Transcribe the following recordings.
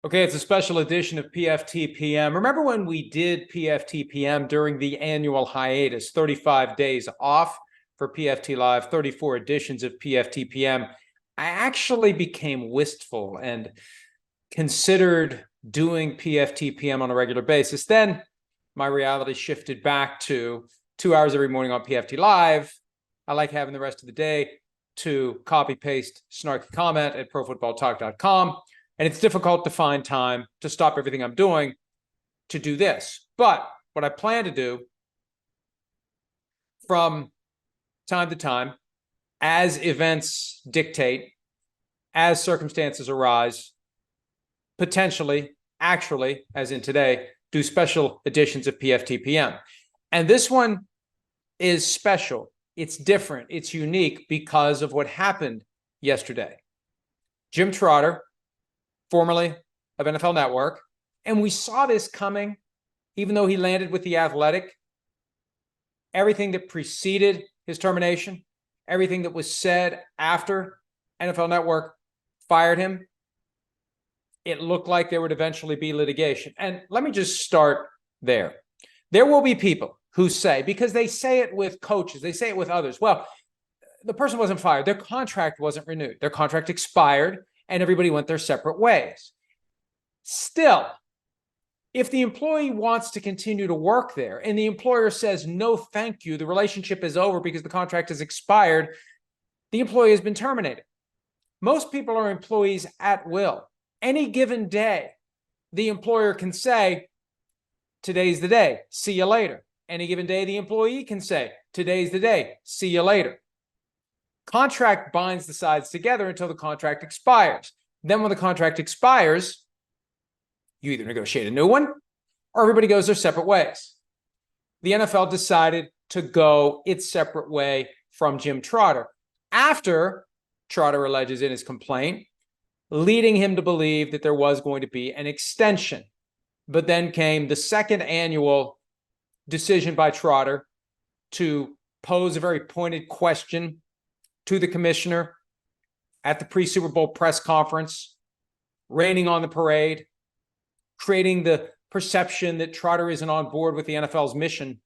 Okay, it's a special edition of PFTPM. Remember when we did PFTPM during the annual hiatus, 35 days off for PFT Live, 34 editions of PFTPM? I actually became wistful and considered doing PFTPM on a regular basis. Then my reality shifted back to 2 hours every morning on PFT Live. I like having the rest of the day to copy paste snarky comment at profootballtalk.com. And it's difficult to find time to stop everything I'm doing to do this. But what I plan to do from time to time, as events dictate, as circumstances arise, potentially, actually, as in today, do special editions of PFTPM. And this one is special. It's different. It's unique because of what happened yesterday. Jim Trotter, formerly of NFL Network, and we saw this coming, even though he landed with The Athletic. Everything that preceded his termination, everything that was said after NFL Network fired him, it looked like there would eventually be litigation. And let me just start there. There will be people who say, because they say it with coaches, they say it with others, well, the person wasn't fired, their contract wasn't renewed, their contract expired, and everybody went their separate ways. Still, if the employee wants to continue to work there and the employer says, no, thank you, the relationship is over because the contract has expired, the employee has been terminated. Most people are employees at will. Any given day, the employer can say, today's the day, see you later. Any given day, the employee can say, today's the day, see you later. Contract binds the sides together until the contract expires. Then when the contract expires, you either negotiate a new one or everybody goes their separate ways. The NFL decided to go its separate way from Jim Trotter after Trotter alleges in his complaint, leading him to believe that there was going to be an extension. But then came the second annual decision by Trotter to pose a very pointed question to the commissioner at the pre-Super Bowl press conference, raining on the parade, creating the perception that Trotter isn't on board with the NFL's mission.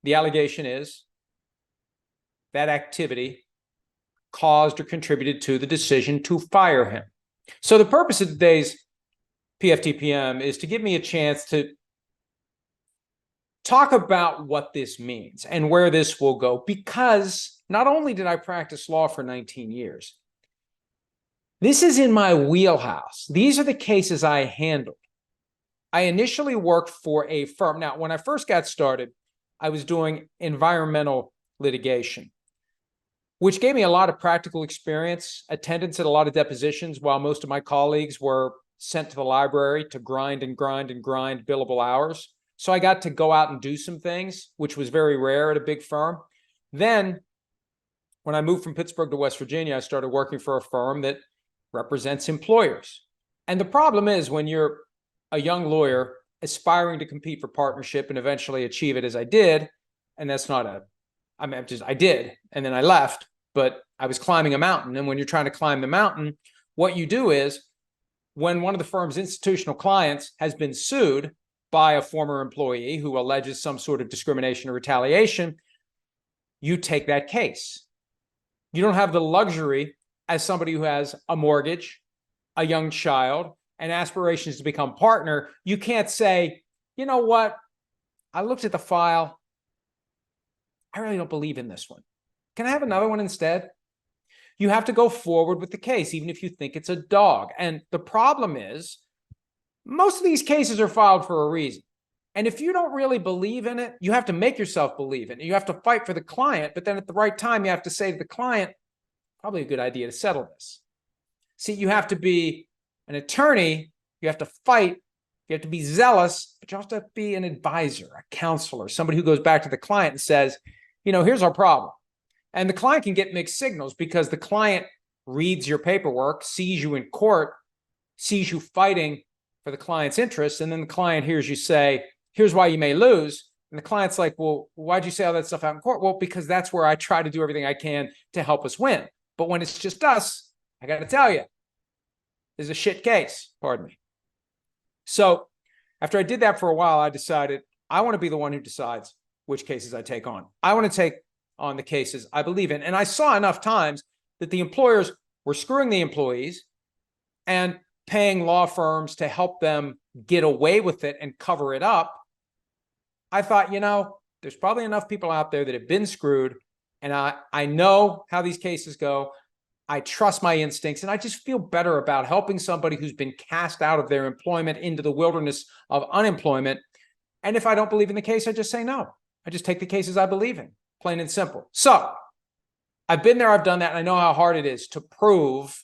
The allegation is that activity caused or contributed to the decision to fire him. So the purpose of today's PFTPM is to give me a chance to talk about what this means and where this will go, because not only did I practice law for 19 years, this is in my wheelhouse. These are the cases I handled. I initially worked for a firm. Now, when I first got started, I was doing environmental litigation, which gave me a lot of practical experience, attendance at a lot of depositions, while most of my colleagues were sent to the library to grind and grind and grind billable hours. So I got to go out and do some things, which was very rare at a big firm. Then when I moved from Pittsburgh to West Virginia, I started working for a firm that represents employers. And the problem is, when you're a young lawyer aspiring to compete for partnership and eventually achieve it, as I did, and that's not I did, and then I left, but I was climbing a mountain. And when you're trying to climb the mountain, what you do is, when one of the firm's institutional clients has been sued by a former employee who alleges some sort of discrimination or retaliation, you take that case. You don't have the luxury, as somebody who has a mortgage, a young child, and aspirations to become partner. You can't say, you know what, I looked at the file, I really don't believe in this one. Can I have another one instead? You have to go forward with the case, even if you think it's a dog. And the problem is, most of these cases are filed for a reason. And if you don't really believe in it, you have to make yourself believe in it. You have to fight for the client, but then at the right time, you have to say to the client, probably a good idea to settle this. See, you have to be an attorney, you have to fight, you have to be zealous, but you have to be an advisor, a counselor, somebody who goes back to the client and says, you know, here's our problem. And the client can get mixed signals, because the client reads your paperwork, sees you in court, sees you fighting for the client's interests, and then the client hears you say, here's why you may lose. And the client's like, well, why'd you say all that stuff out in court? Well, because that's where I try to do everything I can to help us win. But when it's just us, I got to tell you, is a shit case, pardon me. So after I did that for a while, I decided I want to be the one who decides which cases I take on. I want to take on the cases I believe in. And I saw enough times that the employers were screwing the employees and paying law firms to help them get away with it and cover it up. I thought, there's probably enough people out there that have been screwed, and I know how these cases go. I trust my instincts, and I just feel better about helping somebody who's been cast out of their employment into the wilderness of unemployment. And if I don't believe in the case, I just say no. I just take the cases I believe in, plain and simple. So I've been there, I've done that, and I know how hard it is to prove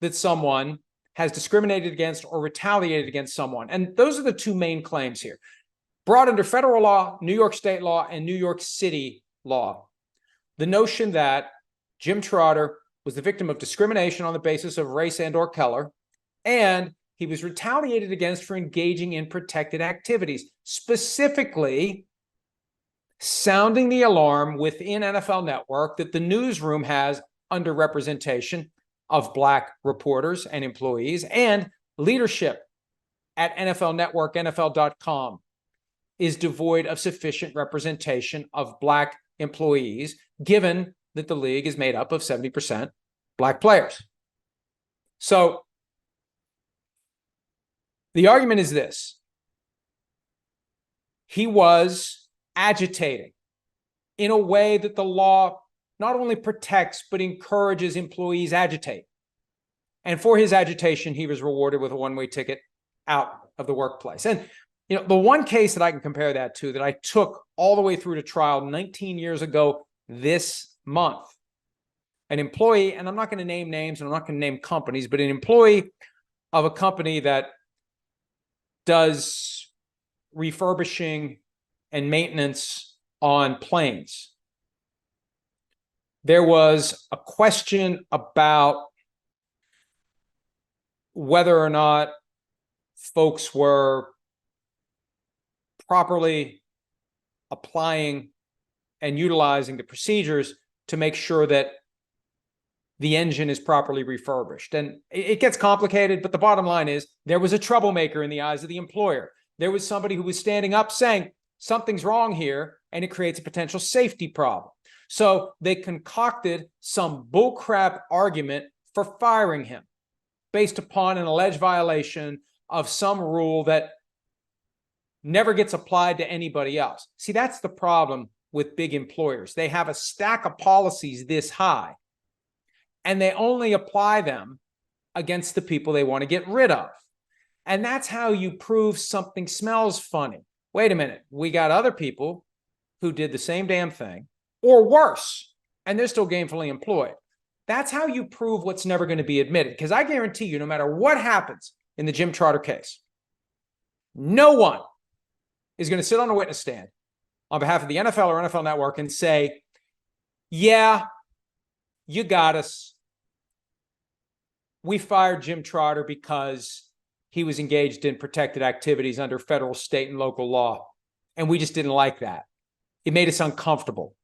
that someone has discriminated against or retaliated against someone. And those are the two main claims here. Brought under federal law, New York state law, and New York City law. The notion that Jim Trotter was the victim of discrimination on the basis of race and or color, and he was retaliated against for engaging in protected activities, specifically sounding the alarm within NFL Network that the newsroom has underrepresentation of Black reporters and employees, and leadership at NFL Network, NFL.com, is devoid of sufficient representation of Black employees, given that the league is made up of 70% Black players. So the argument is this: he was agitating in a way that the law not only protects, but encourages employees agitate. And for his agitation, he was rewarded with a one-way ticket out of the workplace. And the one case that I can compare that to, that I took all the way through to trial 19 years ago this month, an employee, and I'm not going to name names and I'm not going to name companies, but an employee of a company that does refurbishing and maintenance on planes. There was a question about whether or not folks were properly applying and utilizing the procedures to make sure that the engine is properly refurbished. And it gets complicated, but the bottom line is there was a troublemaker in the eyes of the employer. There was somebody who was standing up saying something's wrong here, and it creates a potential safety problem. So they concocted some bullcrap argument for firing him based upon an alleged violation of some rule that never gets applied to anybody else. See, that's the problem with big employers. They have a stack of policies this high, and they only apply them against the people they want to get rid of. And that's how you prove something smells funny. Wait a minute, we got other people who did the same damn thing, or worse, and they're still gainfully employed. That's how you prove what's never going to be admitted. Because I guarantee you, no matter what happens in the Jim Trotter case, no one is going to sit on a witness stand on behalf of the NFL or NFL Network and say, yeah, you got us. We fired Jim Trotter because he was engaged in protected activities under federal, state, and local law, and we just didn't like that. It made us uncomfortable.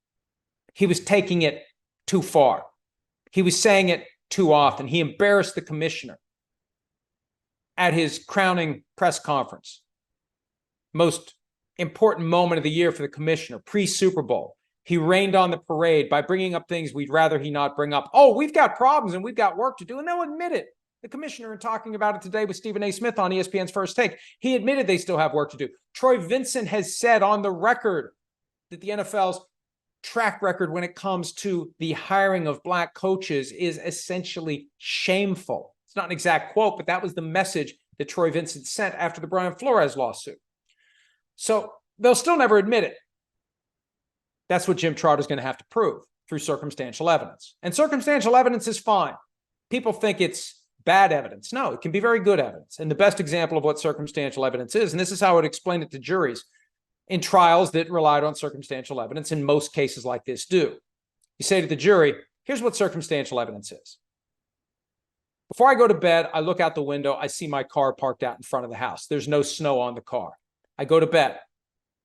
He was taking it too far. He was saying it too often. He embarrassed the commissioner at his crowning press conference. Most important moment of the year for the commissioner, pre-Super Bowl. He rained on the parade by bringing up things we'd rather he not bring up. Oh, we've got problems and we've got work to do, and they'll admit it. The commissioner, in talking about it today with Stephen A. Smith on ESPN's First Take, he admitted they still have work to do. Troy Vincent has said on the record that the NFL's track record when it comes to the hiring of Black coaches is essentially shameful. It's not an exact quote, but that was the message that Troy Vincent sent after the Brian Flores lawsuit. So they'll still never admit it. That's what Jim Trotter is going to have to prove through circumstantial evidence. And circumstantial evidence is fine. People think it's bad evidence. No, it can be very good evidence. And the best example of what circumstantial evidence is, and this is how I would explain it to juries in trials that relied on circumstantial evidence, in most cases like this do. You say to the jury, here's what circumstantial evidence is. Before I go to bed, I look out the window. I see my car parked out in front of the house. There's no snow on the car. I go to bed.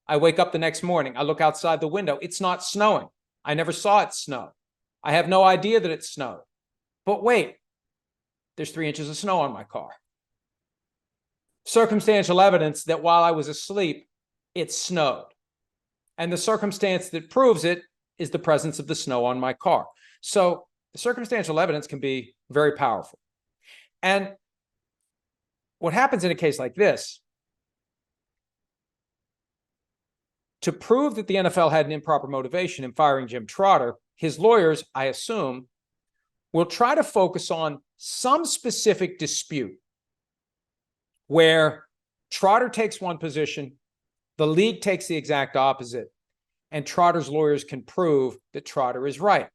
I wake up the next morning. I look outside the window. It's not snowing. I never saw it snow. I have no idea that it snowed. But wait, there's 3 inches of snow on my car. Circumstantial evidence that while I was asleep, it snowed. And the circumstance that proves it is the presence of the snow on my car. So the circumstantial evidence can be very powerful. And what happens in a case like this, to prove that the NFL had an improper motivation in firing Jim Trotter, his lawyers, I assume, will try to focus on some specific dispute where Trotter takes one position, the league takes the exact opposite, and Trotter's lawyers can prove that Trotter is right.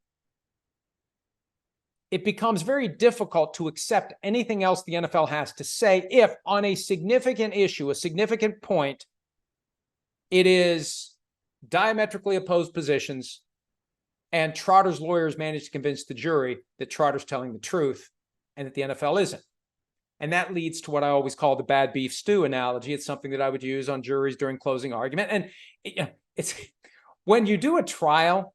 It becomes very difficult to accept anything else the NFL has to say if, on a significant issue, a significant point, it is diametrically opposed positions, and Trotter's lawyers manage to convince the jury that Trotter's telling the truth and that the NFL isn't. And that leads to what I always call the bad beef stew analogy. It's something that I would use on juries during closing argument. And it's when you do a trial,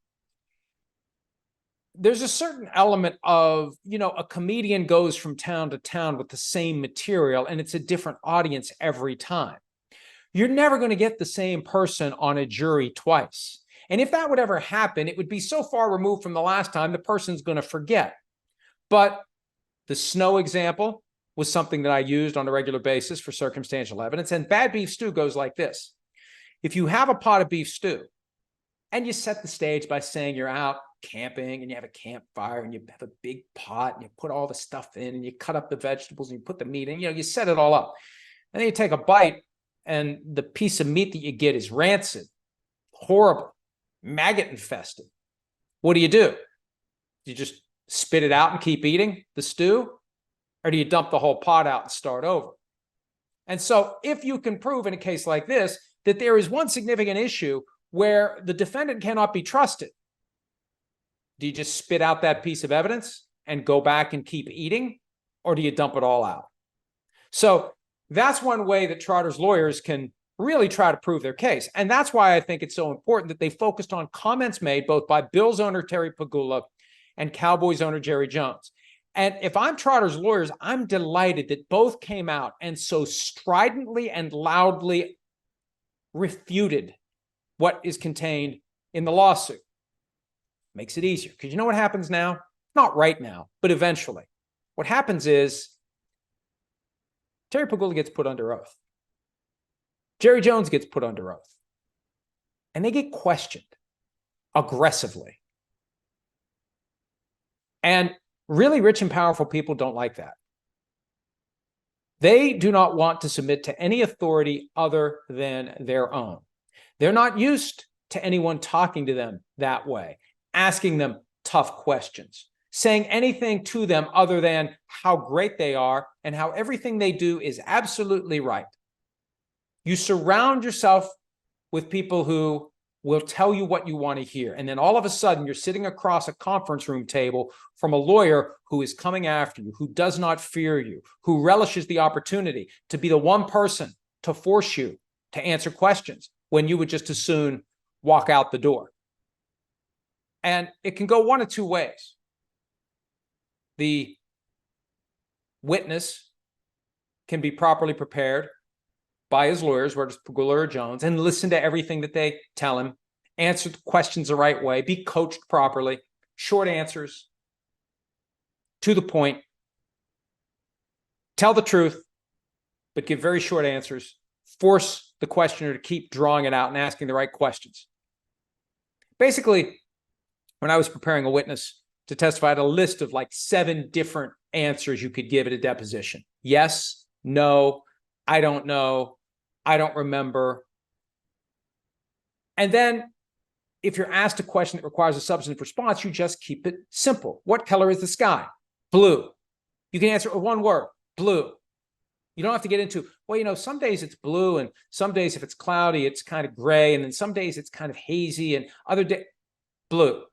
there's a certain element of, a comedian goes from town to town with the same material, and it's a different audience every time. You're never going to get the same person on a jury twice. And if that would ever happen, it would be so far removed from the last time, the person's going to forget. But the snow example was something that I used on a regular basis for circumstantial evidence. And bad beef stew goes like this. If you have a pot of beef stew and you set the stage by saying you're out camping and you have a campfire and you have a big pot and you put all the stuff in and you cut up the vegetables and you put the meat in, you set it all up. And then you take a bite and the piece of meat that you get is rancid, horrible, maggot infested. What do? You just spit it out and keep eating the stew? Or do you dump the whole pot out and start over? And so if you can prove in a case like this that there is one significant issue where the defendant cannot be trusted, do you just spit out that piece of evidence and go back and keep eating? Or do you dump it all out? So that's one way that Trotter's lawyers can really try to prove their case. And that's why I think it's so important that they focused on comments made both by Bills owner Terry Pegula and Cowboys owner Jerry Jones. And if I'm Trotter's lawyers, I'm delighted that both came out and so stridently and loudly refuted what is contained in the lawsuit. Makes it easier, because you know what happens now? Not right now, but eventually. What happens is Terry Pegula gets put under oath. Jerry Jones gets put under oath. And they get questioned aggressively. And really rich and powerful people don't like that. They do not want to submit to any authority other than their own. They're not used to anyone talking to them that way, asking them tough questions, saying anything to them other than how great they are and how everything they do is absolutely right. You surround yourself with people who will tell you what you want to hear. And then all of a sudden, you're sitting across a conference room table from a lawyer who is coming after you, who does not fear you, who relishes the opportunity to be the one person to force you to answer questions when you would just as soon walk out the door. And it can go one of two ways. The witness can be properly prepared by his lawyers, whether it's Pegula or Jones, and listen to everything that they tell him, answer the questions the right way, be coached properly, short answers, to the point, tell the truth, but give very short answers, force the questioner to keep drawing it out and asking the right questions. Basically, when I was preparing a witness to testify, I had a list of like 7 different answers you could give at a deposition. Yes, no, I don't know, I don't remember. And then if you're asked a question that requires a substantive response, you just keep it simple. What color is the sky? Blue. You can answer it with one word, blue. You don't have to get into, well, some days it's blue, and some days if it's cloudy, it's kind of gray, and then some days it's kind of hazy, and other days, blue.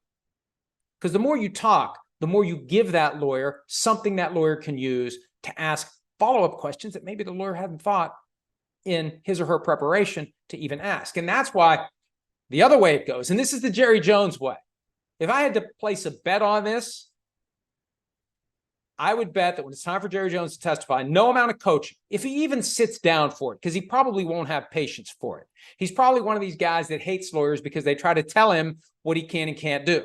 Because the more you talk, the more you give that lawyer something that lawyer can use to ask follow-up questions that maybe the lawyer hadn't thought in his or her preparation to even ask. And that's why the other way it goes, and this is the Jerry Jones way. If I had to place a bet on this, I would bet that when it's time for Jerry Jones to testify, no amount of coaching, if he even sits down for it, because he probably won't have patience for it. He's probably one of these guys that hates lawyers because they try to tell him what he can and can't do.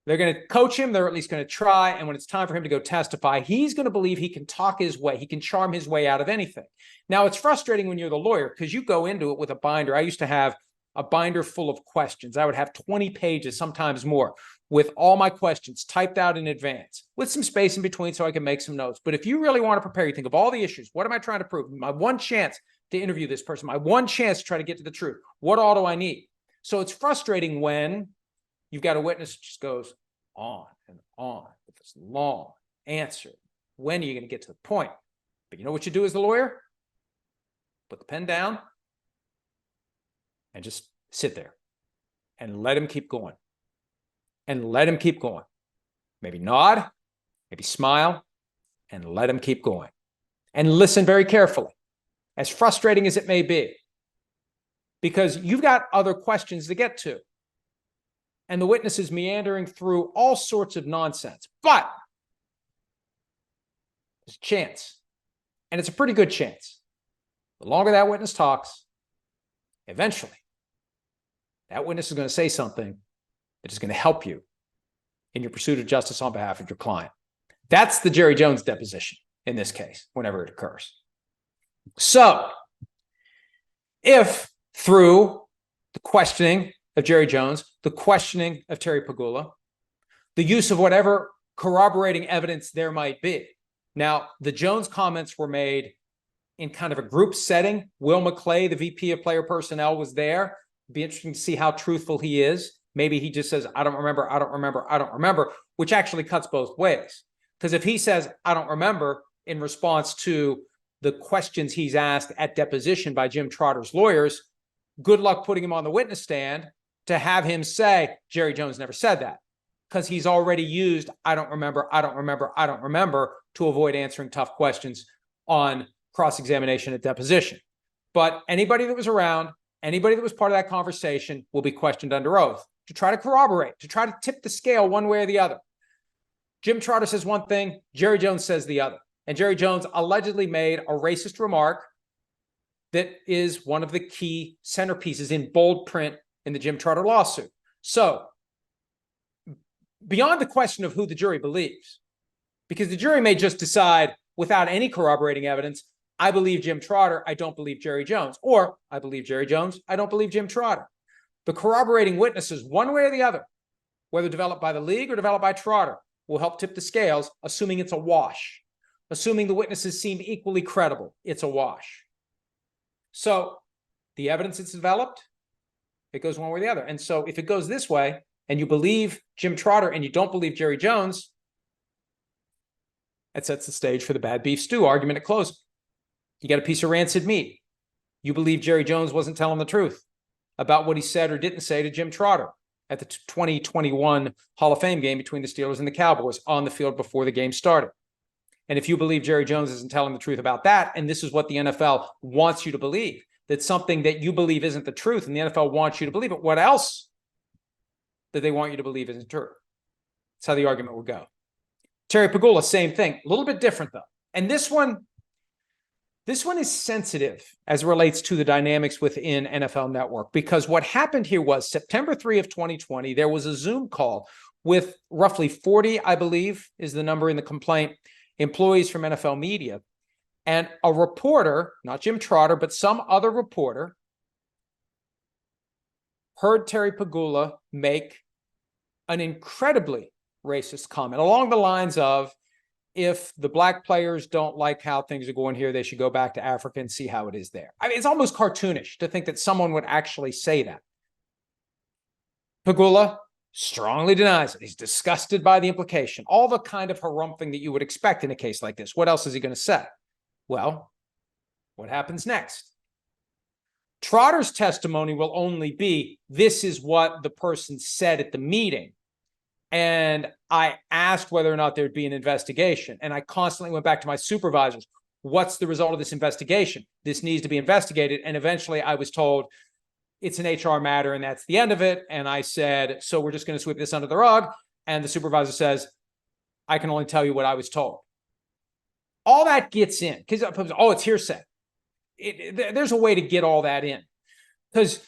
They're going to coach him. They're at least going to try. And when it's time for him to go testify, he's going to believe he can talk his way. He can charm his way out of anything. Now, it's frustrating when you're the lawyer because you go into it with a binder. I used to have a binder full of questions. I would have 20 pages, sometimes more, with all my questions typed out in advance with some space in between so I can make some notes. But if you really want to prepare, you think of all the issues. What am I trying to prove? My one chance to interview this person, my one chance to try to get to the truth. What all do I need? So it's frustrating when you've got a witness who just goes on and on with this long answer. When are you going to get to the point? But you know what you do as the lawyer? Put the pen down and just sit there and let him keep going. And let him keep going. Maybe nod, maybe smile, and let him keep going. And listen very carefully, as frustrating as it may be, because you've got other questions to get to. And the witness is meandering through all sorts of nonsense. But there's a chance, and it's a pretty good chance. The longer that witness talks, eventually, that witness is going to say something that is going to help you in your pursuit of justice on behalf of your client. That's the Jerry Jones deposition in this case, whenever it occurs. So, if through the questioning of Jerry Jones, the questioning of Terry Pegula, the use of whatever corroborating evidence there might be. Now, the Jones comments were made in kind of a group setting. Will McClay, the VP of Player Personnel, was there. It'd be interesting to see how truthful he is. Maybe he just says, I don't remember, I don't remember, I don't remember, which actually cuts both ways. Because if he says, I don't remember, in response to the questions he's asked at deposition by Jim Trotter's lawyers, good luck putting him on the witness stand to have him say, Jerry Jones never said that. Because he's already used, I don't remember, I don't remember, I don't remember, to avoid answering tough questions on cross-examination at deposition. But anybody that was around, anybody that was part of that conversation will be questioned under oath to try to corroborate, to try to tip the scale one way or the other. Jim Trotter says one thing, Jerry Jones says the other. And Jerry Jones allegedly made a racist remark that is one of the key centerpieces in bold print in the Jim Trotter lawsuit. So, beyond the question of who the jury believes, because the jury may just decide without any corroborating evidence, I believe Jim Trotter, I don't believe Jerry Jones, or I believe Jerry Jones, I don't believe Jim Trotter. The corroborating witnesses, one way or the other, whether developed by the league or developed by Trotter, will help tip the scales, assuming it's a wash. Assuming the witnesses seem equally credible, it's a wash. So the evidence that's developed, it goes one way or the other. And so if it goes this way, and you believe Jim Trotter and you don't believe Jerry Jones, it sets the stage for the bad beef stew argument at closing. You got a piece of rancid meat. You believe Jerry Jones wasn't telling the truth about what he said or didn't say to Jim Trotter at the 2021 Hall of Fame game between the Steelers and the Cowboys on the field before the game started. And if you believe Jerry Jones isn't telling the truth about that, and this is what the NFL wants you to believe, that something that you believe isn't the truth, and the NFL wants you to believe it, what else that they want you to believe isn't true? That's how the argument would go. Terry Pegula, same thing. A little bit different, though. And this one is sensitive as it relates to the dynamics within NFL Network, because what happened here was September 3 of 2020, there was a Zoom call with roughly 40, I believe, is the number in the complaint, employees from NFL media. And a reporter, not Jim Trotter, but some other reporter, heard Terry Pegula make an incredibly racist comment along the lines of, if the black players don't like how things are going here, they should go back to Africa and see how it is there. I mean, it's almost cartoonish to think that someone would actually say that. Pegula strongly denies it. He's disgusted by the implication. All the kind of harumphing that you would expect in a case like this. What else is he going to say? Well, what happens next? Trotter's testimony will only be, this is what the person said at the meeting. And I asked whether or not there'd be an investigation. And I constantly went back to my supervisors. What's the result of this investigation? This needs to be investigated. And eventually I was told it's an HR matter and that's the end of it. And I said, so we're just going to sweep this under the rug. And the supervisor says, I can only tell you what I was told. All that gets in because, oh, it's hearsay. There's a way to get all that in because,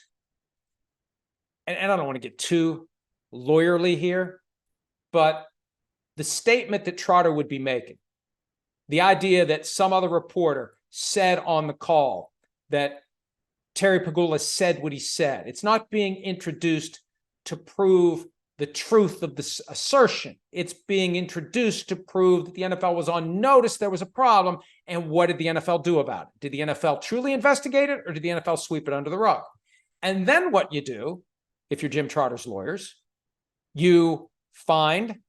and I don't want to get too lawyerly here, but the statement that Trotter would be making, the idea that some other reporter said on the call that Terry Pegula said what he said, it's not being introduced to prove the truth of this assertion. It's being introduced to prove that the NFL was on notice there was a problem. And what did the NFL do about it? Did the NFL truly investigate it, or did the NFL sweep it under the rug? And then what you do, if you're Jim Trotter's lawyers, you find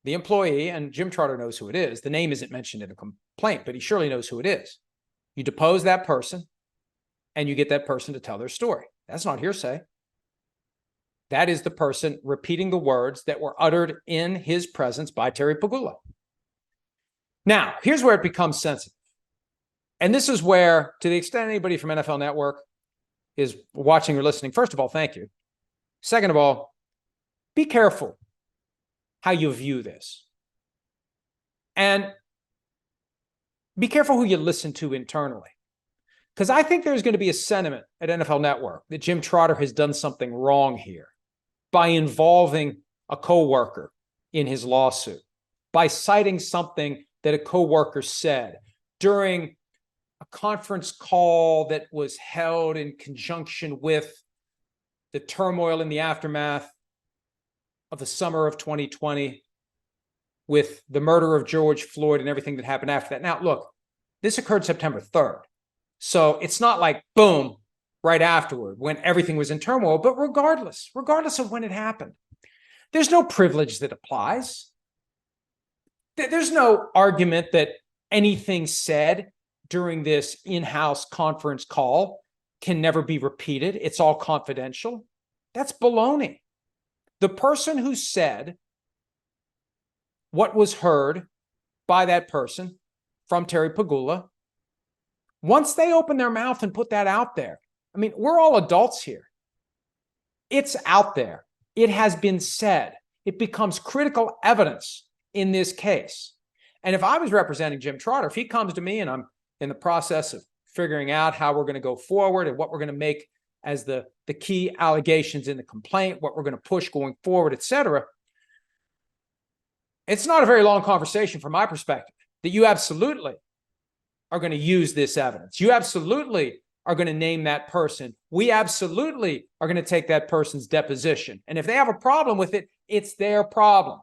the employee, and Jim Trotter knows who it is. The name isn't mentioned in a complaint, but he surely knows who it is. You depose that person, and you get that person to tell their story. That's not hearsay. That is the person repeating the words that were uttered in his presence by Terry Pegula. Now, here's where it becomes sensitive. And this is where, to the extent anybody from NFL Network is watching or listening, first of all, thank you. Second of all, be careful how you view this. And be careful who you listen to internally. Because I think there's going to be a sentiment at NFL Network that Jim Trotter has done something wrong here by involving a coworker in his lawsuit, by citing something that a coworker said during a conference call that was held in conjunction with the turmoil in the aftermath of the summer of 2020 with the murder of George Floyd and everything that happened after that. Now, look, this occurred September 3rd. So it's not like, boom, right afterward when everything was in turmoil. But regardless of when it happened, there's no privilege that applies. There's no argument that anything said during this in-house conference call can never be repeated. It's all confidential. That's baloney. The person who said what was heard by that person from Terry Pegula, once they open their mouth and put that out there, I mean, we're all adults here. It's out there. It has been said. It becomes critical evidence in this case. And if I was representing Jim Trotter, if he comes to me and I'm in the process of figuring out how we're going to go forward and what we're going to make as the key allegations in the complaint, what we're going to push going forward, et cetera, it's not a very long conversation from my perspective that you absolutely are going to use this evidence. You absolutely are going to name that person. We absolutely are going to take that person's deposition. And if they have a problem with it, it's their problem,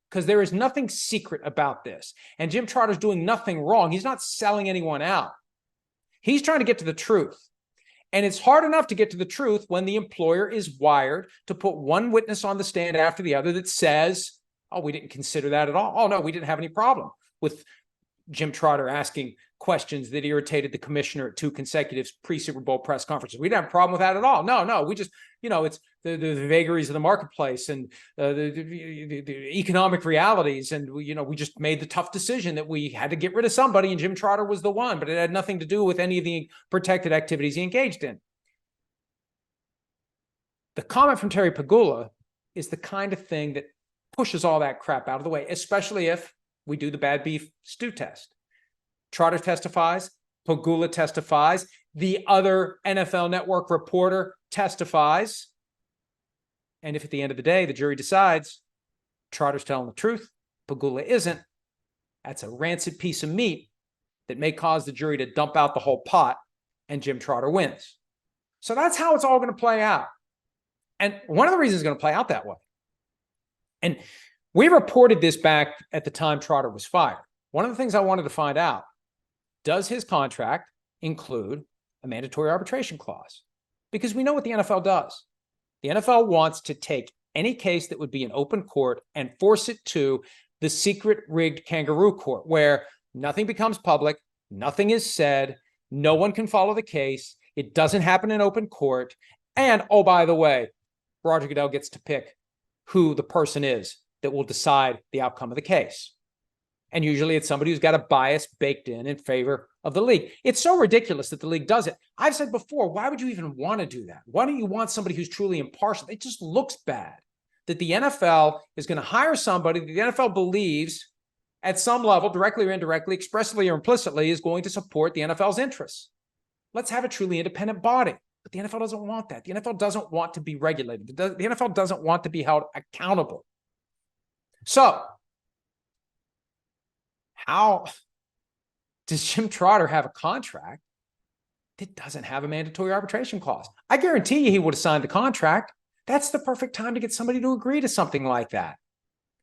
because there is nothing secret about this. And Jim Trotter's doing nothing wrong. He's not selling anyone out. He's trying to get to the truth. And it's hard enough to get to the truth when the employer is wired to put one witness on the stand after the other that says, oh, we didn't consider that at all. Oh, no, we didn't have any problem with Jim Trotter asking questions that irritated the commissioner at 2 consecutive pre-Super Bowl press conferences. We didn't have a problem with that at all. No, we just, it's the vagaries of the marketplace and the economic realities. And, we just made the tough decision that we had to get rid of somebody, and Jim Trotter was the one, but it had nothing to do with any of the protected activities he engaged in. The comment from Terry Pegula is the kind of thing that pushes all that crap out of the way, especially if we do the bad beef stew test. Trotter testifies, Pegula testifies, the other NFL Network reporter testifies. And if at the end of the day, the jury decides Trotter's telling the truth, Pegula isn't, that's a rancid piece of meat that may cause the jury to dump out the whole pot, and Jim Trotter wins. So that's how it's all going to play out. And one of the reasons it's going to play out that way, and we reported this back at the time Trotter was fired. One of the things I wanted to find out, does his contract include a mandatory arbitration clause? Because we know what the NFL does. The NFL wants to take any case that would be in open court and force it to the secret rigged kangaroo court where nothing becomes public, nothing is said, no one can follow the case, it doesn't happen in open court, and, oh, by the way, Roger Goodell gets to pick who the person is that will decide the outcome of the case. And usually it's somebody who's got a bias baked in favor of the league. It's so ridiculous that the league does it. I've said before, why would you even want to do that? Why don't you want somebody who's truly impartial? It just looks bad. that the NFL is going to hire somebody that the NFL believes at some level, directly or indirectly, expressly or implicitly, is going to support the NFL's interests. Let's have a truly independent body. But the NFL doesn't want that. The NFL doesn't want to be regulated. The NFL doesn't want to be held accountable. So, how does Jim Trotter have a contract that doesn't have a mandatory arbitration clause? I guarantee you he would have signed the contract. That's the perfect time to get somebody to agree to something like that.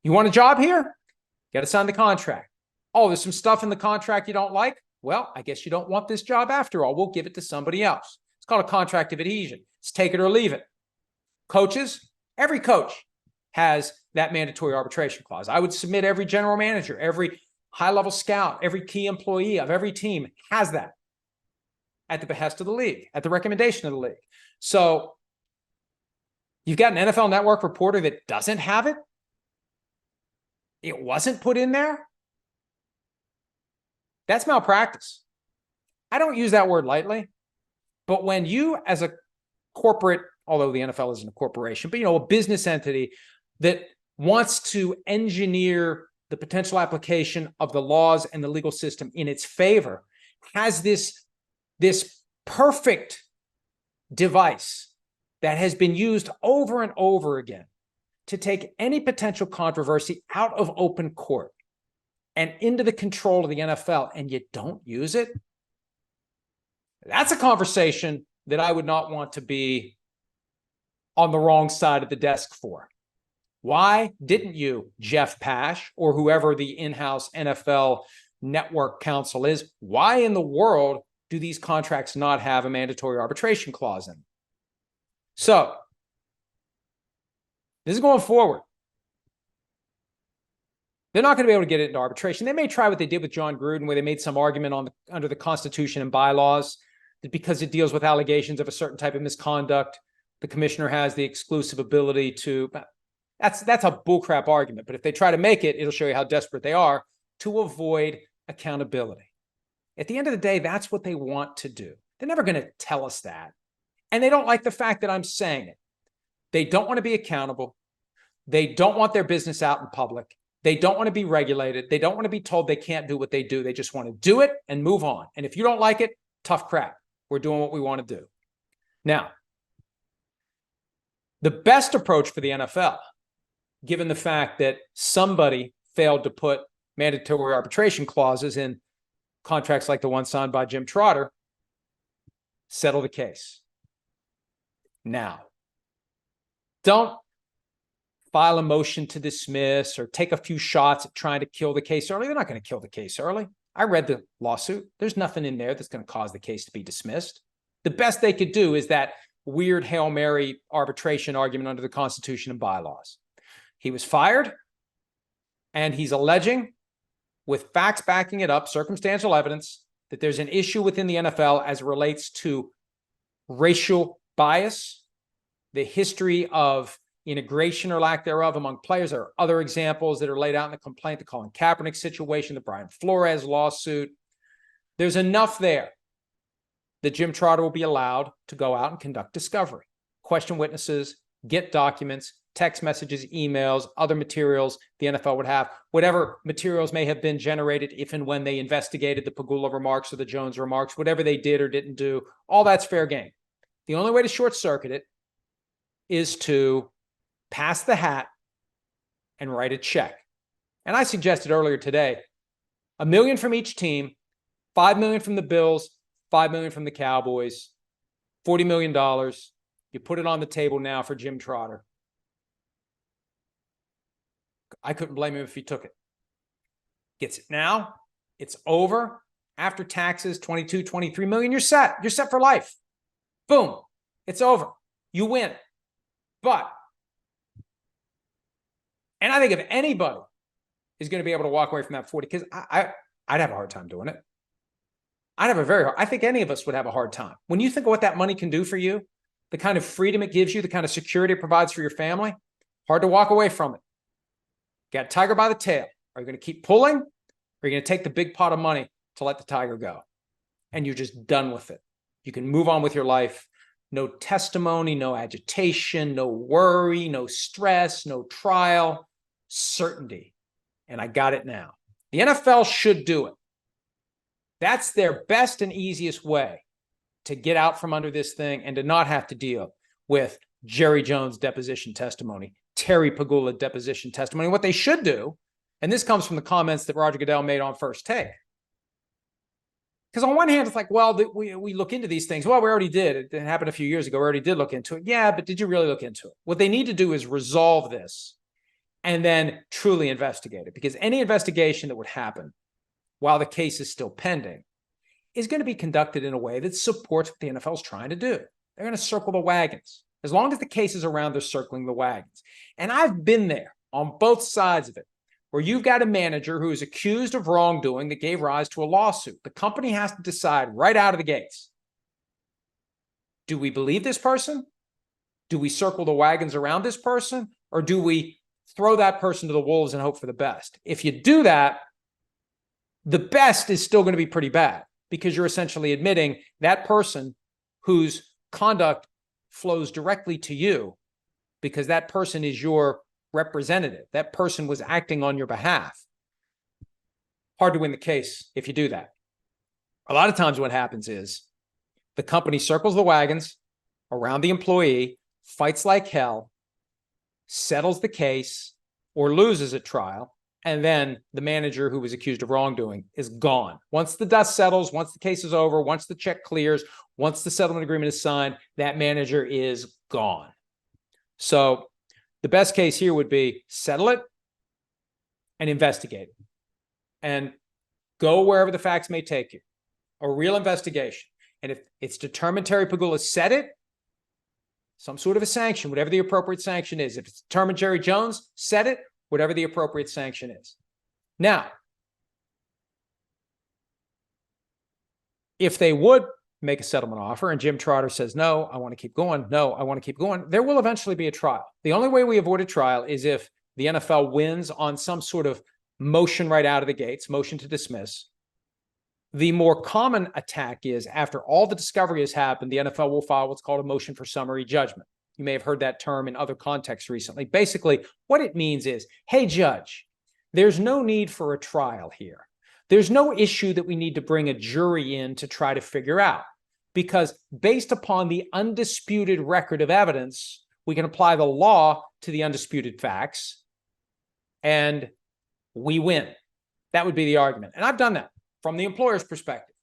You want a job here? You got to sign the contract. Oh, there's some stuff in the contract you don't like? Well, I guess you don't want this job after all. We'll give it to somebody else. It's called a contract of adhesion. It's take it or leave it. Coaches, every coach has that mandatory arbitration clause. I would submit every general manager, every high-level scout, every key employee of every team has that at the behest of the league, at the recommendation of the league. So you've got an NFL Network reporter that doesn't have it. It wasn't put in there. That's malpractice. I don't use that word lightly, but when you as a corporate, although the NFL isn't a corporation, but a business entity that wants to engineer the potential application of the laws and the legal system in its favor, has this perfect device that has been used over and over again to take any potential controversy out of open court and into the control of the NFL, and you don't use it. That's a conversation that I would not want to be on the wrong side of the desk for. Why didn't you, Jeff Pash, or whoever the in-house NFL network counsel is, why in the world do these contracts not have a mandatory arbitration clause in them? So, this is going forward. They're not going to be able to get it into arbitration. They may try what they did with John Gruden, where they made some argument under the Constitution and bylaws that because it deals with allegations of a certain type of misconduct, the commissioner has the exclusive ability to. That's a bullcrap argument. But if they try to make it, it'll show you how desperate they are to avoid accountability. At the end of the day, that's what they want to do. They're never going to tell us that. And they don't like the fact that I'm saying it. They don't want to be accountable. They don't want their business out in public. They don't want to be regulated. They don't want to be told they can't do what they do. They just want to do it and move on. And if you don't like it, tough crap. We're doing what we want to do. Now, the best approach for the NFL, given the fact that somebody failed to put mandatory arbitration clauses in contracts like the one signed by Jim Trotter, settle the case. Now, don't file a motion to dismiss or take a few shots at trying to kill the case early. They're not going to kill the case early. I read the lawsuit. There's nothing in there that's going to cause the case to be dismissed. The best they could do is that weird Hail Mary arbitration argument under the Constitution and bylaws. He was fired, and he's alleging, with facts backing it up, circumstantial evidence, that there's an issue within the NFL as it relates to racial bias, the history of integration or lack thereof among players. There are other examples that are laid out in the complaint, the Colin Kaepernick situation, the Brian Flores lawsuit. There's enough there that Jim Trotter will be allowed to go out and conduct discovery, question witnesses, get documents, text messages, emails, other materials the NFL would have, whatever materials may have been generated if and when they investigated the Pegula remarks or the Jones remarks, whatever they did or didn't do, all that's fair game. The only way to short circuit it is to pass the hat and write a check. And I suggested earlier today, $1 million from each team, $5 million from the Bills, $5 million from the Cowboys, $40 million. You put it on the table now for Jim Trotter. I couldn't blame him if he took it. Gets it now. It's over. After taxes, 22, 23 million. You're set. You're set for life. Boom. It's over. You win. But, and I think if anybody is going to be able to walk away from that 40, because I'd have a hard time doing it. I think any of us would have a hard time. When you think of what that money can do for you, the kind of freedom it gives you, the kind of security it provides for your family, hard to walk away from it. You got a tiger by the tail. Are you going to keep pulling? Or are you going to take the big pot of money to let the tiger go? And you're just done with it. You can move on with your life. no testimony, no agitation, no worry, no stress, no trial, certainty. And I got it now. The NFL should do it. That's their best and easiest way to get out from under this thing and to not have to deal with Jerry Jones deposition testimony, Terry Pagula deposition testimony. What they should do, and this comes from the comments that Roger Goodell made on First Take. Because on one hand, it's like, well, we look into these things. Well, we already did. It happened a few years ago. We already did look into it. Yeah, but did you really look into it? What they need to do is resolve this and then truly investigate it. Because any investigation that would happen while the case is still pending is going to be conducted in a way that supports what the NFL is trying to do. They're going to circle the wagons. As long as the case is around, they're circling the wagons. And I've been there on both sides of it, where you've got a manager who is accused of wrongdoing that gave rise to a lawsuit. The company has to decide right out of the gates. Do we believe this person? Do we circle the wagons around this person? Or do we throw that person to the wolves and hope for the best? If you do that, the best is still going to be pretty bad, because you're essentially admitting that person whose conduct flows directly to you, because that person is your representative. That person was acting on your behalf. Hard to win the case if you do that. A lot of times what happens is the company circles the wagons around the employee, fights like hell, settles the case, or loses at trial, and then the manager who was accused of wrongdoing is gone. Once the dust settles, once the case is over, once the check clears, once the settlement agreement is signed, that manager is gone. So the best case here would be settle it and investigate it. And go wherever the facts may take you. A real investigation. And if it's determined Terry Pagula said it, some sort of a sanction, whatever the appropriate sanction is. If it's determined Jerry Jones said it, whatever the appropriate sanction is. Now, if they would make a settlement offer and Jim Trotter says, no, I want to keep going. No, I want to keep going. There will eventually be a trial. The only way we avoid a trial is if the NFL wins on some sort of motion right out of the gates, motion to dismiss. The more common attack is after all the discovery has happened, the NFL will file what's called a motion for summary judgment. You may have heard that term in other contexts recently. Basically, what it means is, hey, judge, there's no need for a trial here. There's no issue that we need to bring a jury in to try to figure out, because based upon the undisputed record of evidence, we can apply the law to the undisputed facts and we win. That would be the argument. And I've done that from the employer's perspective.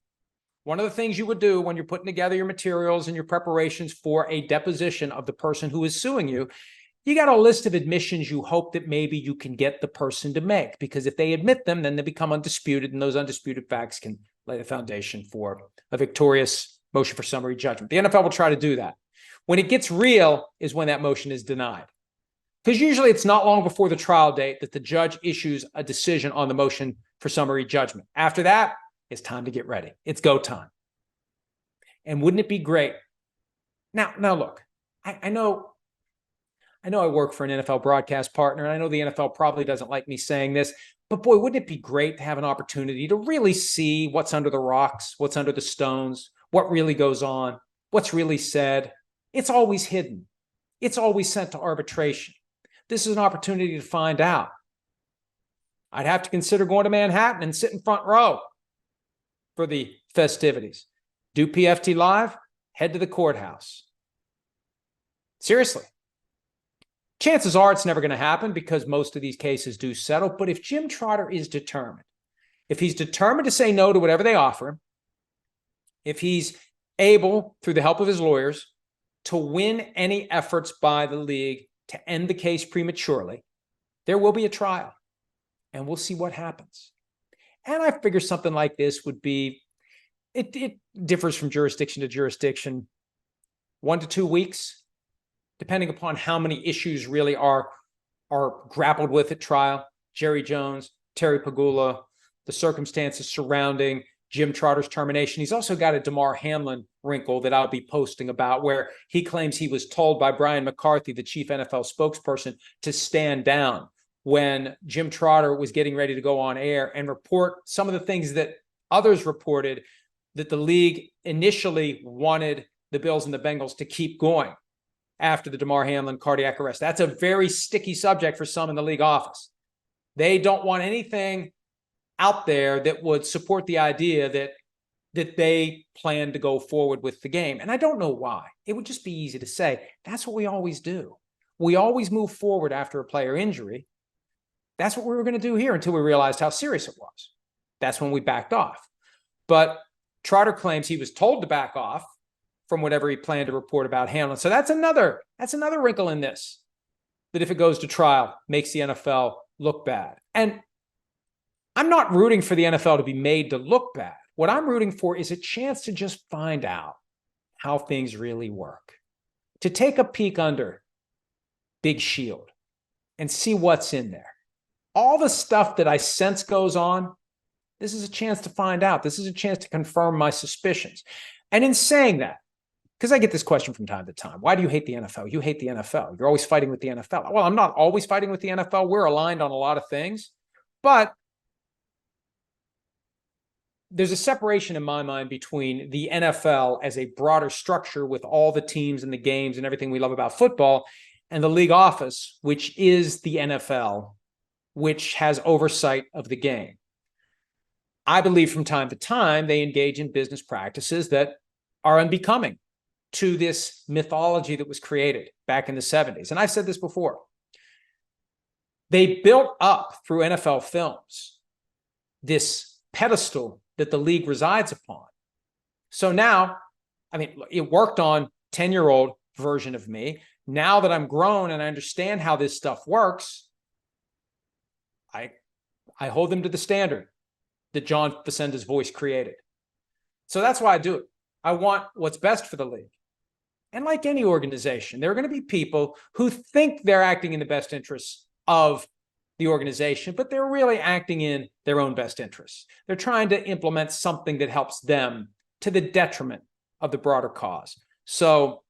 One of the things you would do when you're putting together your materials and your preparations for a deposition of the person who is suing you, you got a list of admissions you hope that maybe you can get the person to make, because if they admit them, then they become undisputed, and those undisputed facts can lay the foundation for a victorious motion for summary judgment. The NFL will try to do that. When it gets real is when that motion is denied, because usually it's not long before the trial date that the judge issues a decision on the motion for summary judgment. After that, it's time to get ready. It's go time. And wouldn't it be great? Now look, I know I work for an NFL broadcast partner, and I know the NFL probably doesn't like me saying this, but boy, wouldn't it be great to have an opportunity to really see what's under the rocks, what's under the stones, what really goes on, what's really said. It's always hidden. It's always sent to arbitration. This is an opportunity to find out. I'd have to consider going to Manhattan and sit in front row for the festivities. Do PFT Live, head to the courthouse. Seriously. Chances are it's never going to happen because most of these cases do settle. But if Jim Trotter is determined, if he's determined to say no to whatever they offer him, if he's able, through the help of his lawyers, to win any efforts by the league to end the case prematurely, there will be a trial, and we'll see what happens. And I figure something like this would be, it differs from jurisdiction to jurisdiction, 1 to 2 weeks, depending upon how many issues really are grappled with at trial. Jerry Jones, Terry Pagula, the circumstances surrounding Jim Trotter's termination. He's also got a Damar Hamlin wrinkle that I'll be posting about, where he claims he was told by Brian McCarthy, the chief NFL spokesperson, to stand down when Jim Trotter was getting ready to go on air and report some of the things that others reported, that the league initially wanted the Bills and the Bengals to keep going after the Damar Hamlin cardiac arrest. That's a very sticky subject for some in the league office. They don't want anything out there that would support the idea that they plan to go forward with the game. And I don't know why. It would just be easy to say, that's what we always do. We always move forward after a player injury. That's what we were going to do here until we realized how serious it was. That's when we backed off. But Trotter claims he was told to back off from whatever he planned to report about Hamlin. So that's another wrinkle in this, that if it goes to trial, makes the NFL look bad. And I'm not rooting for the NFL to be made to look bad. What I'm rooting for is a chance to just find out how things really work, to take a peek under Big Shield and see what's in there. All the stuff that I sense goes on, this is a chance to find out. This is a chance to confirm my suspicions. And in saying that, because I get this question from time to time, why do you hate the NFL? You hate the NFL. You're always fighting with the NFL. Well, I'm not always fighting with the NFL. We're aligned on a lot of things. But there's a separation in my mind between the NFL as a broader structure with all the teams and the games and everything we love about football, and the league office, which is the NFL, which has oversight of the game. I believe from time to time they engage in business practices that are unbecoming to this mythology that was created back in the 70s. And I've said this before. They built up through NFL films this pedestal that the league resides upon. So now, I mean, it worked on 10-year-old version of me. Now that I'm grown and I understand how this stuff works, I hold them to the standard that John Facenda's voice created. So that's why I do it. I want what's best for the league. And like any organization, there are going to be people who think they're acting in the best interests of the organization, but they're really acting in their own best interests. They're trying to implement something that helps them to the detriment of the broader cause. So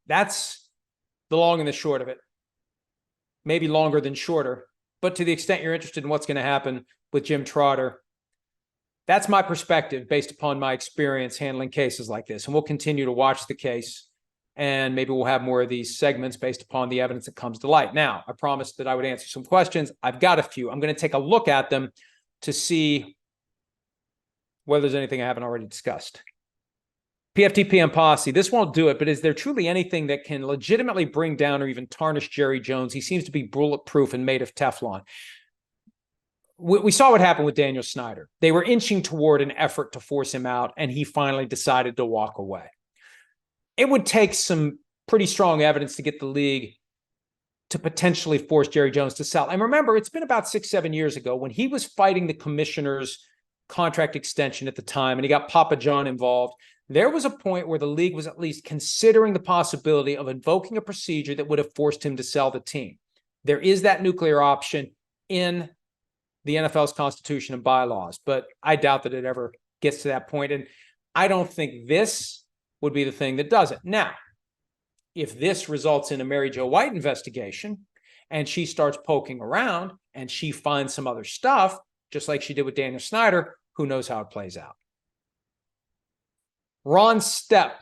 that's the long and the short of it. Maybe longer than shorter, but to the extent you're interested in what's going to happen with Jim Trotter, that's my perspective based upon my experience handling cases like this. And we'll continue to watch the case, and maybe we'll have more of these segments based upon the evidence that comes to light. Now, I promised that I would answer some questions. I've got a few. I'm going to take a look at them to see whether there's anything I haven't already discussed. PFTP and Posse, this won't do it, but is there truly anything that can legitimately bring down or even tarnish Jerry Jones? He seems to be bulletproof and made of Teflon. We saw what happened with Daniel Snyder. They were inching toward an effort to force him out, and he finally decided to walk away. It would take some pretty strong evidence to get the league to potentially force Jerry Jones to sell. And remember, it's been about 6-7 years ago when he was fighting the commissioner's contract extension at the time, and he got Papa John involved. There was a point where the league was at least considering the possibility of invoking a procedure that would have forced him to sell the team. There is that nuclear option in the NFL's constitution and bylaws, but I doubt that it ever gets to that point. And I don't think this would be the thing that does it. Now, if this results in a Mary Jo White investigation and she starts poking around and she finds some other stuff, just like she did with Daniel Snyder, who knows how it plays out. Ron Stepp,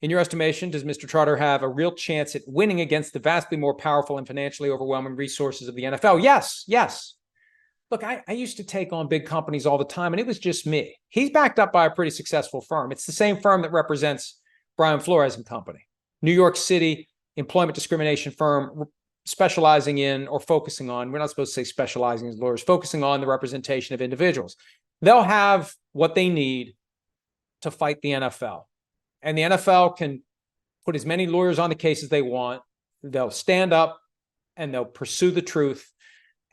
in your estimation, does Mr. Trotter have a real chance at winning against the vastly more powerful and financially overwhelming resources of the NFL? Yes, yes. Look, I used to take on big companies all the time, and it was just me. He's backed up by a pretty successful firm. It's the same firm that represents Brian Flores and Company, New York City employment discrimination firm specializing in or focusing on, we're not supposed to say specializing as lawyers, focusing on the representation of individuals. They'll have what they need to fight the NFL. And the NFL can put as many lawyers on the case as they want. They'll stand up and they'll pursue the truth,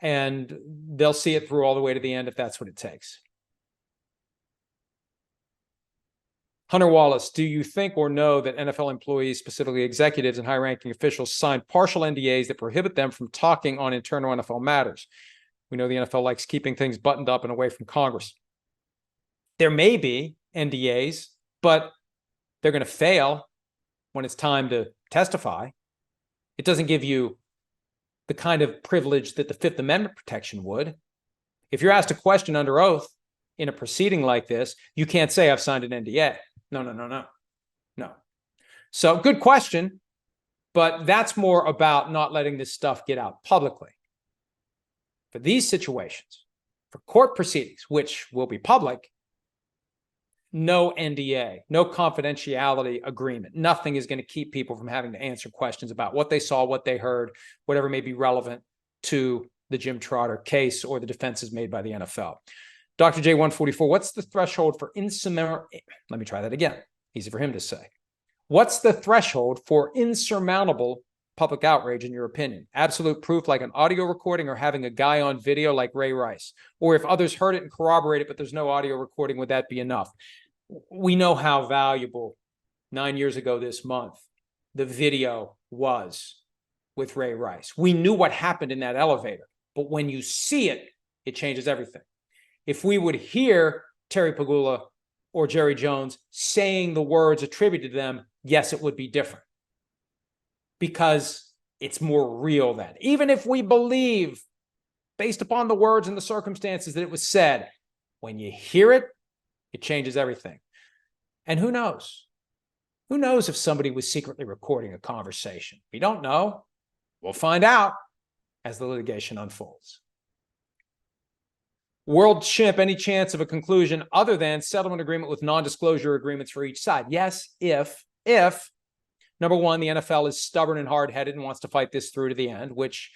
and they'll see it through all the way to the end if that's what it takes. Hunter Wallace, do you think or know that NFL employees, specifically executives and high-ranking officials, signed partial NDAs that prohibit them from talking on internal NFL matters? We know the NFL likes keeping things buttoned up and away from Congress. There may be NDAs, but they're going to fail when it's time to testify. It doesn't give you the kind of privilege that the Fifth Amendment protection would. If you're asked a question under oath in a proceeding like this, you can't say I've signed an NDA. No. So good question, but that's more about not letting this stuff get out publicly. For these situations, for court proceedings, which will be public, no NDA, no confidentiality agreement. Nothing is going to keep people from having to answer questions about what they saw, what they heard, whatever may be relevant to the Jim Trotter case or the defenses made by the NFL. Dr. J144, what's the threshold for insurmountable? Let me try that again. Easy for him to say. What's the threshold for insurmountable public outrage, in your opinion? Absolute proof like an audio recording, or having a guy on video like Ray Rice? Or if others heard it and corroborate it, but there's no audio recording, would that be enough? We know how valuable 9 years ago this month the video was with Ray Rice. We knew what happened in that elevator, but when you see it, it changes everything. If we would hear Terry Pagula or Jerry Jones saying the words attributed to them, yes, it would be different, because it's more real then. Even if we believe, based upon the words and the circumstances, that it was said, when you hear it, it changes everything. And who knows? Who knows if somebody was secretly recording a conversation? We don't know. We'll find out as the litigation unfolds. World Chimp, any chance of a conclusion other than settlement agreement with non-disclosure agreements for each side? Yes, if, number one, the NFL is stubborn and hard-headed and wants to fight this through to the end, which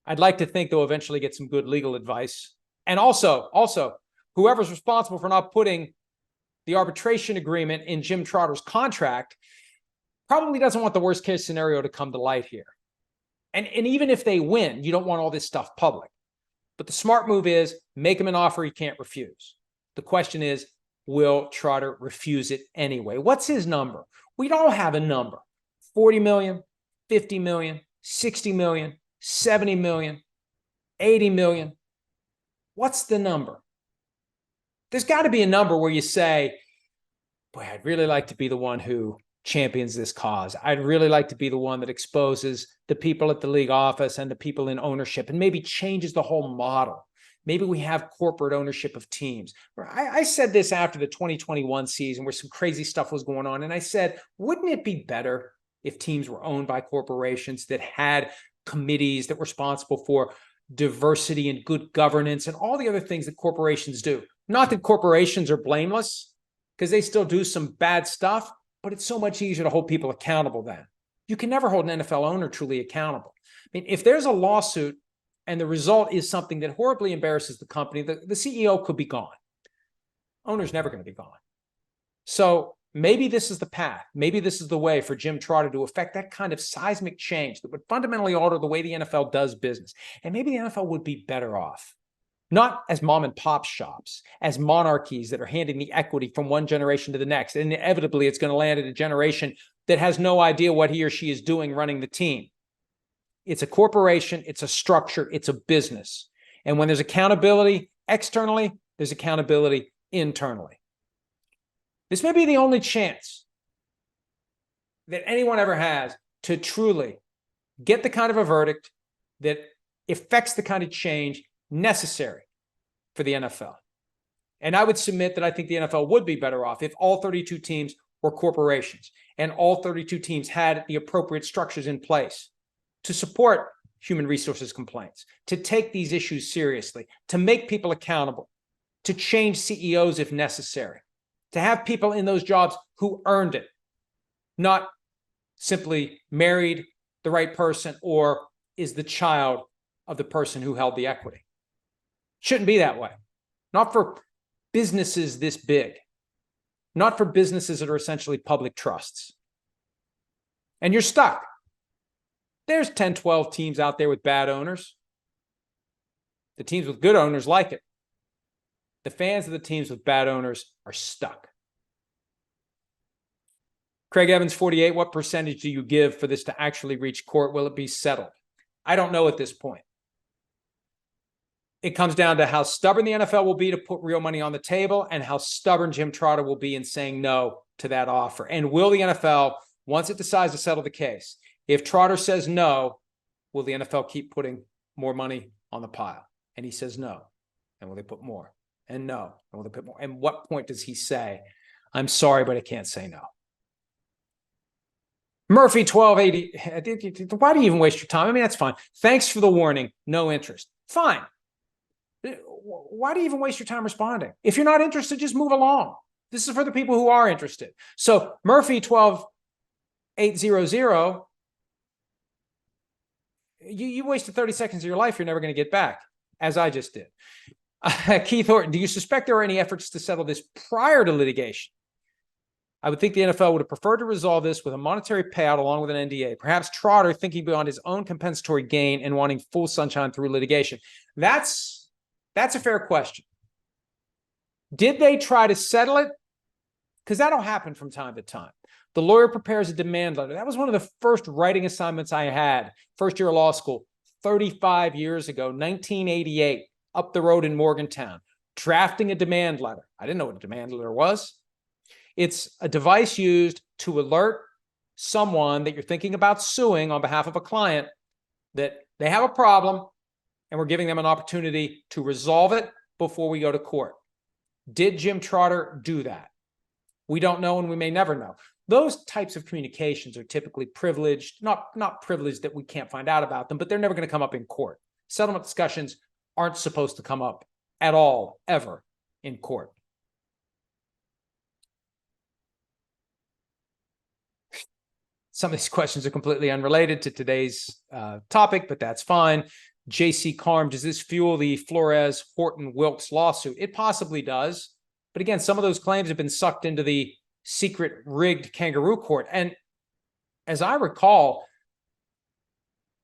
I'd like to think they'll eventually get some good legal advice. And also, whoever's responsible for not putting the arbitration agreement in Jim Trotter's contract probably doesn't want the worst case scenario to come to light here. And even if they win, you don't want all this stuff public. But the smart move is make him an offer he can't refuse. The question is, will Trotter refuse it anyway? What's his number? We don't have a number. 40 million, 50 million, 60 million, 70 million, 80 million. What's the number? There's got to be a number where you say, boy, I'd really like to be the one who champions this cause. I'd really like to be the one that exposes the people at the league office and the people in ownership, and maybe changes the whole model. Maybe we have corporate ownership of teams. I said this after the 2021 season where some crazy stuff was going on. And I said, wouldn't it be better if teams were owned by corporations that had committees that were responsible for diversity and good governance and all the other things that corporations do? Not that corporations are blameless, because they still do some bad stuff, but it's so much easier to hold people accountable then. You can never hold an NFL owner truly accountable. I mean, if there's a lawsuit and the result is something that horribly embarrasses the company, the CEO could be gone. Owner's never going to be gone. So maybe this is the path. Maybe this is the way for Jim Trotter to affect that kind of seismic change that would fundamentally alter the way the NFL does business. And maybe the NFL would be better off, not as mom and pop shops, as monarchies that are handing the equity from one generation to the next. And inevitably, it's going to land at a generation that has no idea what he or she is doing running the team. It's a corporation, it's a structure, it's a business. And when there's accountability externally, there's accountability internally. This may be the only chance that anyone ever has to truly get the kind of a verdict that affects the kind of change necessary for the NFL. And I would submit that I think the NFL would be better off if all 32 teams were corporations and all 32 teams had the appropriate structures in place to support human resources complaints, to take these issues seriously, to make people accountable, to change CEOs if necessary, to have people in those jobs who earned it, not simply married the right person or is the child of the person who held the equity. Shouldn't be that way. Not for businesses this big. Not for businesses that are essentially public trusts. And you're stuck. There's 10, 12 teams out there with bad owners. The teams with good owners like it. The fans of the teams with bad owners are stuck. Craig Evans, 48, what percentage do you give for this to actually reach court? Will it be settled? I don't know at this point. It comes down to how stubborn the NFL will be to put real money on the table and how stubborn Jim Trotter will be in saying no to that offer. And will the NFL, once it decides to settle the case, if Trotter says no, will the NFL keep putting more money on the pile? And he says no. And will they put more? And no. And will they put more? And what point does he say, I'm sorry, but I can't say no? Murphy 1280. Why do you even waste your time? I mean, that's fine. Thanks for the warning. No interest. Fine. Why do you even waste your time responding? If you're not interested, just move along. This is for the people who are interested. So Murphy 12800, you wasted 30 seconds of your life you're never going to get back, as I just did. Keith Horton, do you suspect there are any efforts to settle this prior to litigation? I would think the NFL would have preferred to resolve this with a monetary payout along with an NDA. Perhaps Trotter thinking beyond his own compensatory gain and wanting full sunshine through litigation. That's a fair question. Did they try to settle it? Because that'll happen from time to time. The lawyer prepares a demand letter. That was one of the first writing assignments I had, first year of law school, 35 years ago, 1988, up the road in Morgantown, drafting a demand letter. I didn't know what a demand letter was. It's a device used to alert someone that you're thinking about suing on behalf of a client that they have a problem and we're giving them an opportunity to resolve it before we go to court. Did Jim Trotter do that? We don't know, and we may never know. Those types of communications are typically privileged, not privileged that we can't find out about them, but they're never going to come up in court. Settlement discussions aren't supposed to come up at all, ever, in court. Some of these questions are completely unrelated to today's topic, but that's fine. JC Carm, does this fuel the Flores-Horton-Wilkes lawsuit? It possibly does. But again, some of those claims have been sucked into the secret rigged kangaroo court. And as I recall,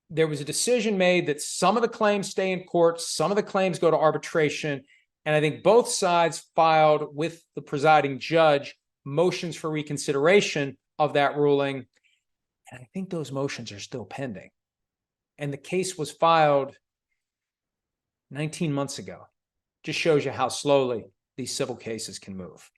there was a decision made that some of the claims stay in court, some of the claims go to arbitration. And I think both sides filed with the presiding judge motions for reconsideration of that ruling. And I think those motions are still pending. And the case was filed 19 months ago. Just shows you how slowly these civil cases can move.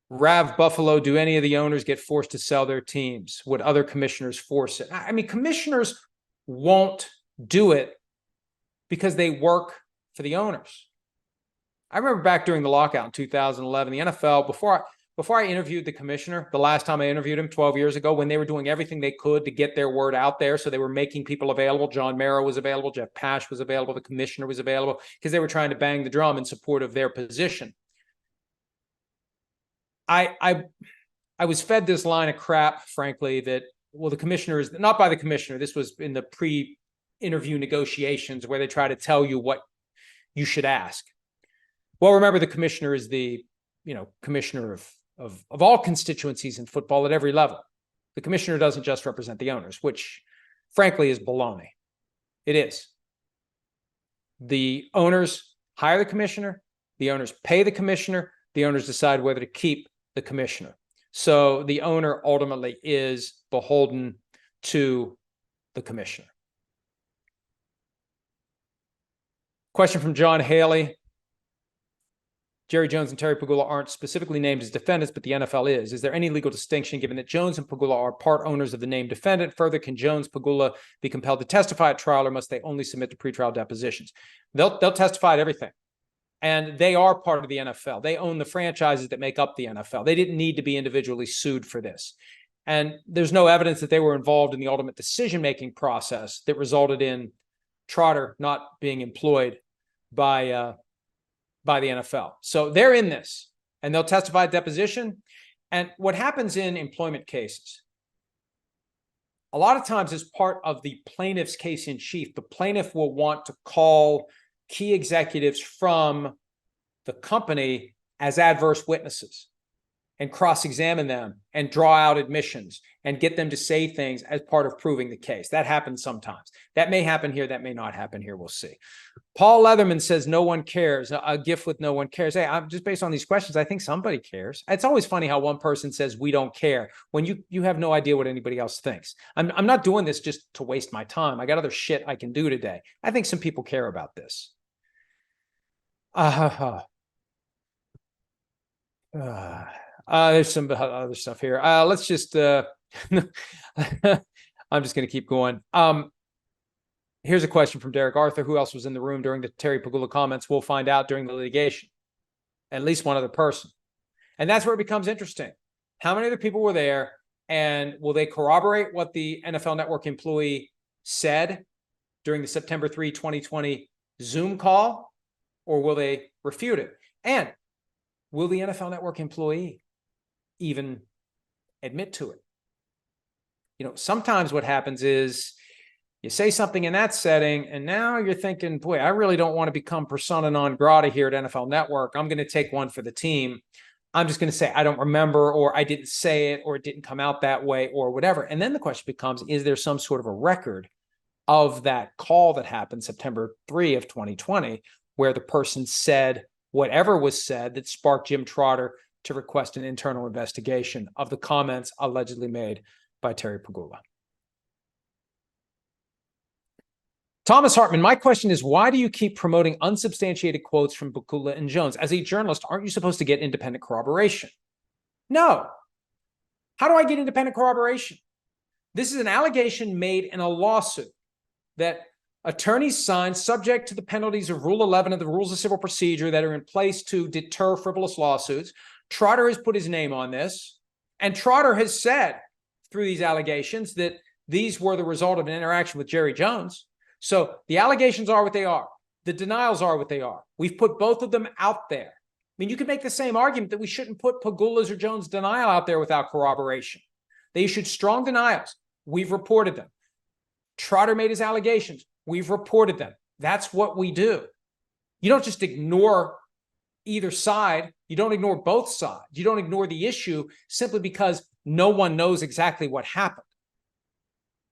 Rav Buffalo, do any of the owners get forced to sell their teams? Would other commissioners force it? I mean, commissioners won't do it because they work for the owners. I remember back during the lockout in 2011, the NFL, before I interviewed the commissioner, the last time I interviewed him 12 years ago, when they were doing everything they could to get their word out there. So they were making people available. John Mara was available. Jeff Pash was available. The commissioner was available because they were trying to bang the drum in support of their position. I was fed this line of crap, frankly, that, well, the commissioner is not by the commissioner. This was in the pre-interview negotiations where they try to tell you what you should ask. Well, remember, the commissioner is the, commissioner of all constituencies in football at every level. The commissioner doesn't just represent the owners, which frankly is baloney. It is. The owners hire the commissioner, the owners pay the commissioner, the owners decide whether to keep the commissioner. So the owner ultimately is beholden to the commissioner. Question from John Haley. Jerry Jones and Terry Pegula aren't specifically named as defendants, but the NFL is. Is there any legal distinction given that Jones and Pegula are part owners of the named defendant? Further, can Jones, Pegula be compelled to testify at trial, or must they only submit to pretrial depositions? They'll testify at everything. And they are part of the NFL. They own the franchises that make up the NFL. They didn't need to be individually sued for this. And there's no evidence that they were involved in the ultimate decision-making process that resulted in Trotter not being employed by the NFL. So they're in this, and they'll testify at deposition. And what happens in employment cases, a lot of times as part of the plaintiff's case in chief, the plaintiff will want to call key executives from the company as adverse witnesses and cross-examine them and draw out admissions and get them to say things as part of proving the case. That happens sometimes. That may happen here. That may not happen here. We'll see. Paul Leatherman says, no one cares. A gift with no one cares. Hey, I'm just based on these questions, I think somebody cares. It's always funny how one person says we don't care when you have no idea what anybody else thinks. I'm not doing this just to waste my time. I got other shit I can do today. I think some people care about this. There's some other stuff here. Let's just, I'm just going to keep going. Here's a question from Derek Arthur. Who else was in the room during the Terry Pegula comments? We'll find out during the litigation. At least one other person. And that's where it becomes interesting. How many other people were there, and will they corroborate what the NFL Network employee said during the September 3, 2020 Zoom call, or will they refute it? And will the NFL Network employee even admit to it? Sometimes what happens is you say something in that setting, and now you're thinking, boy, I really don't want to become persona non grata here at NFL Network. I'm going to take one for the team. I'm just going to say, I don't remember, or I didn't say it, or it didn't come out that way, or whatever. And then the question becomes, is there some sort of a record of that call that happened September 3 of 2020, where the person said whatever was said that sparked Jim Trotter to request an internal investigation of the comments allegedly made by Terry Pegula? Thomas Hartman, my question is, why do you keep promoting unsubstantiated quotes from Pegula and Jones? As a journalist, aren't you supposed to get independent corroboration? No. How do I get independent corroboration? This is an allegation made in a lawsuit that attorneys signed subject to the penalties of Rule 11 of the Rules of Civil Procedure that are in place to deter frivolous lawsuits. Trotter has put his name on this, and Trotter has said through these allegations that these were the result of an interaction with Jerry Jones. So the allegations are what they are. The denials are what they are. We've put both of them out there. I mean, you could make the same argument that we shouldn't put Pegula's or Jones' denial out there without corroboration. They issued strong denials. We've reported them. Trotter made his allegations. We've reported them. That's what we do. You don't just ignore either side. You don't ignore both sides. You don't ignore the issue simply because no one knows exactly what happened.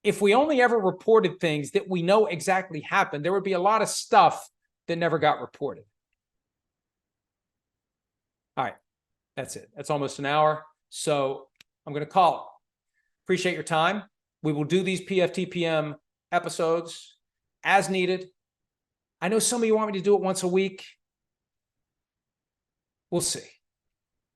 If we only ever reported things that we know exactly happened, there would be a lot of stuff that never got reported. All right, that's it. That's almost an hour. So I'm going to call it. Appreciate your time. We will do these PFTPM episodes as needed. I know some of you want me to do it once a week. We'll see.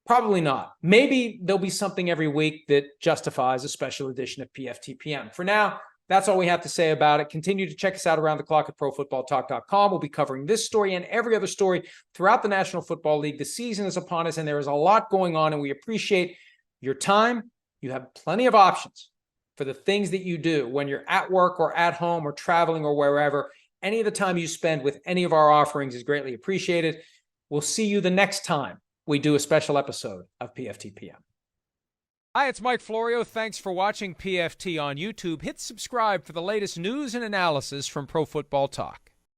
Probably not. Maybe there'll be something every week that justifies a special edition of PFTPM. For now, that's all we have to say about it. Continue to check us out around the clock at ProFootballTalk.com. We'll be covering this story and every other story throughout the National Football League. The season is upon us, and there is a lot going on, and we appreciate your time. You have plenty of options for the things that you do when you're at work or at home or traveling or wherever. Any of the time you spend with any of our offerings is greatly appreciated. We'll see you the next time we do a special episode of PFTPM. Hi, it's Mike Florio. Thanks for watching PFT on YouTube. Hit subscribe for the latest news and analysis from Pro Football Talk.